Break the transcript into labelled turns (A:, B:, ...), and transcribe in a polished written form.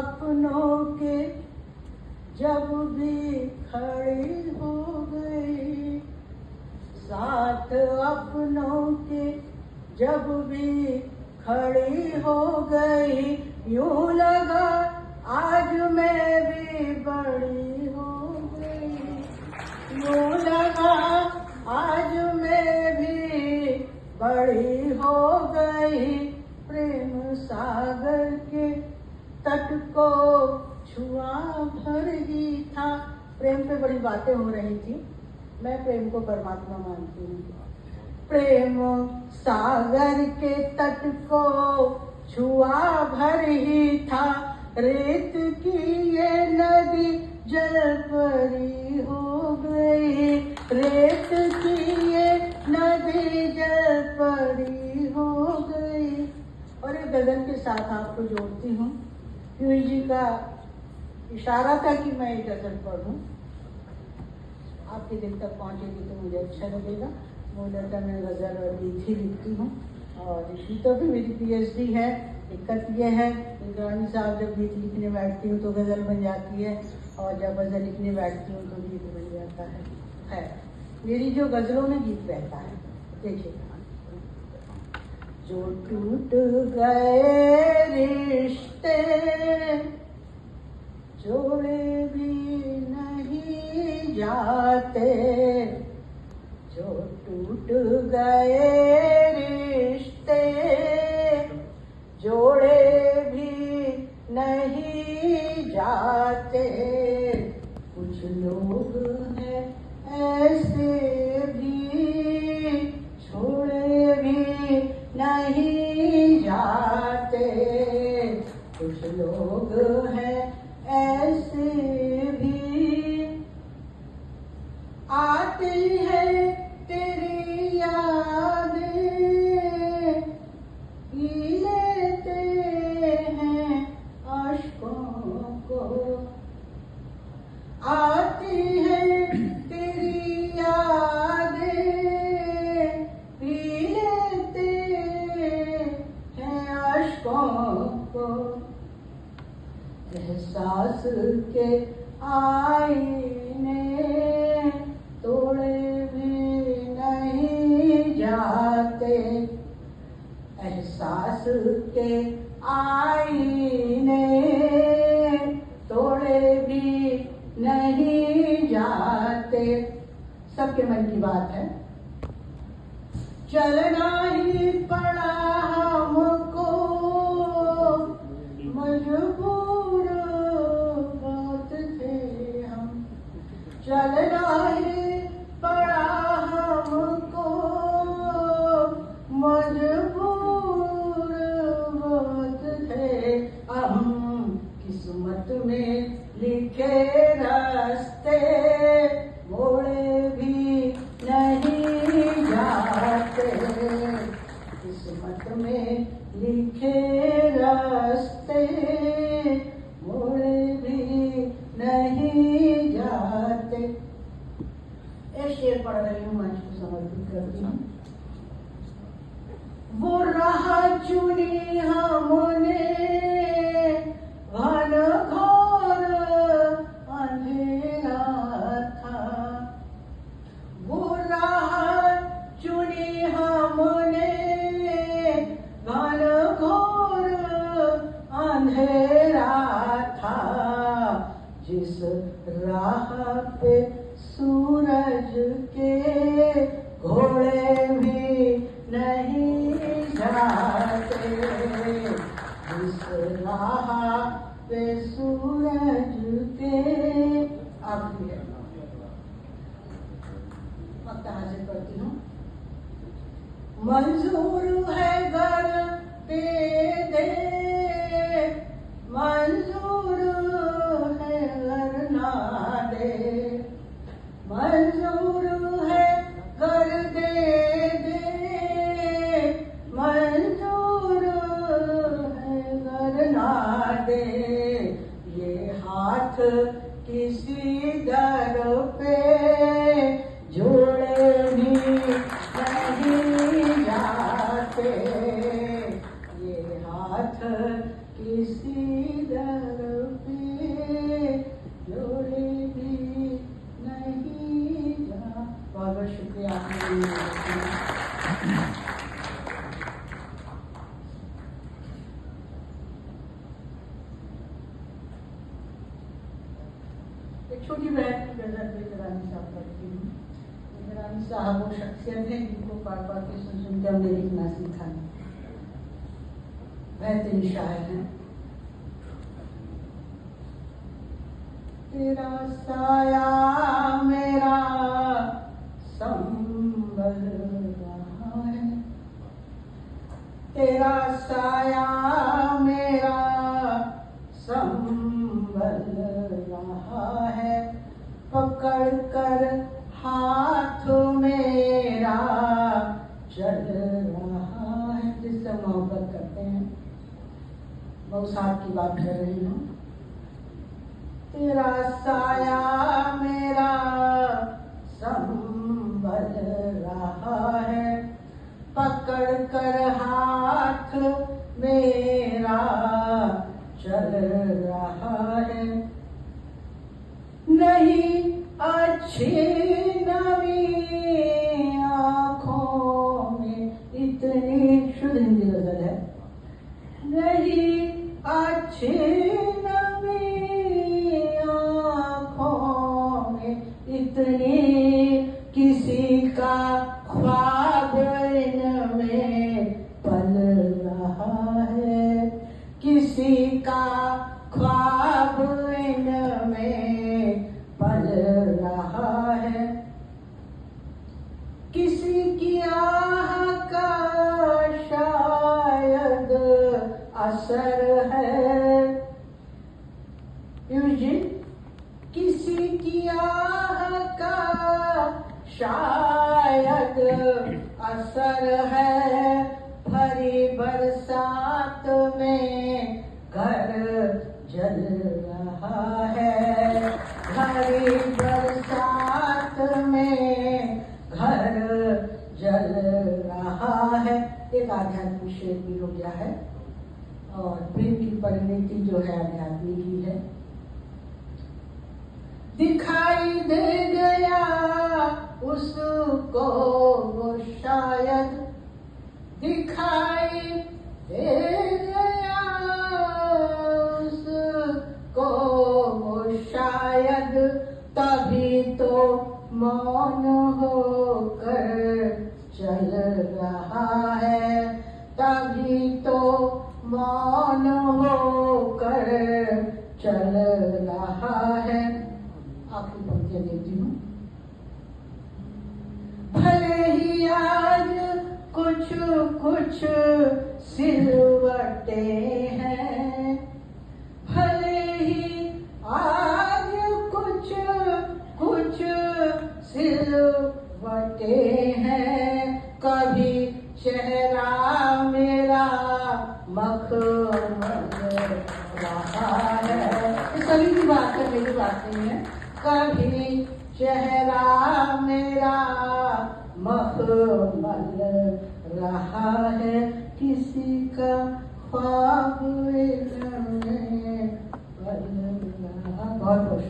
A: अपनों के जब भी खड़ी हो गई, साथ अपनों के जब भी खड़ी हो गई, यूं लगा आज मैं भी बड़ी हो गई, यूं लगा आज मैं भी बड़ी हो गई। प्रेम सागर के तट को छुआ भर ही था। प्रेम पे बड़ी बातें हो रही थी, मैं प्रेम को परमात्मा मानती हूँ। प्रेम सागर के तट को छुआ भर ही था, रेत की ये नदी जल परी हो गई, रेत की ये नदी जल परी हो गई। और एक गजल के साथ आपको जोड़ती हूँ। पीयूष जी का इशारा था कि मैं एक गजल पढ़ूं, आपके दिल तक पहुंचेगी तो मुझे अच्छा लगेगा। मूलतः मैं गजल और गीत ही लिखती हूँ, और गीतों भी मेरी PhD है। दिक्कत यह है इंद्राणी साहब, जब गीत लिखने बैठती हूँ तो गजल बन जाती है, और जब गजल लिखने बैठती हूँ तो गीत बन जाता है। मेरी जो गजलों में गीत रहता है, देखिए। जो टूट गए रिश्ते जोड़े भी नहीं जाते, जो टूट गए रिश्ते जोड़े भी नहीं जाते। कुछ लोग हैं ऐसे भी छोड़े भी नहीं जाते, कुछ लोग हैं ऐसे भी। आती है तेरी यादें, पी लेते हैं अश्कों को, आती है तेरी यादें, पी लेते हैं अश्कों को। एहसास के आईने तोड़े भी नहीं जाते, एहसास के आईने तोड़े भी नहीं जाते। सबके मन की बात है। चलना ही पड़ा हमको, मजबूर बहुत थे हम, चलना ही पड़ा हमको, मजबूर बहुत थे हम। किस्मत में लिखे रास्ते मोड़े भी नहीं जाते, किस्मत में लिखे रास्ते मोड़े भी नहीं जाते। एक शेर पढ़ रही हूँ, मंच को समर्पित करती हूँ। वो राह चुनी हमने घन घोर अंधेरा था, वो राह चुनी हमने घन घोर अंधेरा था, जिस राह पे सूरज के घोड़े भी नहीं जाते, जिस राह पे सूरज के। अब मक्ता हाजिर करती हूँ। मंजूर है घर दे दे, मंजूर है घर ना दे, मंजूर है घर दे दे, मंजूर है घर ना दे। ये हाथ किसी दर पे जोड़े भी नहीं जाते, ये हाथ किसी दर पे जोड़े भी नहीं जा। बहुत बहुत शुक्रिया आपने। एक छोटी बहन की गजल बेदरानी साहब पढ़ती हूँ। बेदरानी साहब वो शख्सियत है जिनको पढ़ पढ़ के सुन सुन के हमने लिखना सीखा है। बेहतरीन शायर हैं। तेरा साया मेरा संभल रहा है, तेरा साया मेरा संभल रहा है, पकड़ कर हाथ मेरा चल रहा है। जिससे मोहब्बत करते हैं, मैं उस हाथ की बात कर रही हूँ। तेरा साया मेरा संभल रहा है, पकड़ कर हाथ मेरा चल रहा है। नहीं अच्छी नवी आँखों में इतनी, शुद्ध हिंदी गजल है। नहीं अच्छी नवी आँखों में इतनी, किसी का ख्वाब इनमें पल रहा है, किसी का ख्वाब इनमें पल रहा है। किसी की आह का शायद असर है, किसी की आह का शायद असर है। भरी बरसात में घर जल रहा है, भरी बरसात में घर जल रहा है। एक आध्यात्मिक शेर भी हो गया है और प्रेम की परिणति जो है आध्यात्मिक ही है। दिखाई दे गया उसको वो शायद, दिखाई दे गया उसको वो शायद, तभी तो मौन होकर चल रहा है, तभी तो मौन होकर चल रहा है। आखिरी पंक्तियां देती हूँ। भले ही आज कुछ कुछ सिलवटे हैं, भले ही आज कुछ कुछ सिलवटे हैं, कभी चेहरा मेरा मखमल रहा है। ये सभी की बात है, मेरी बात नहीं है। कभी चेहरा मेरा मखमल रहा है, किसी का ख्वाब इनमें पल रहा। बहुत बहुत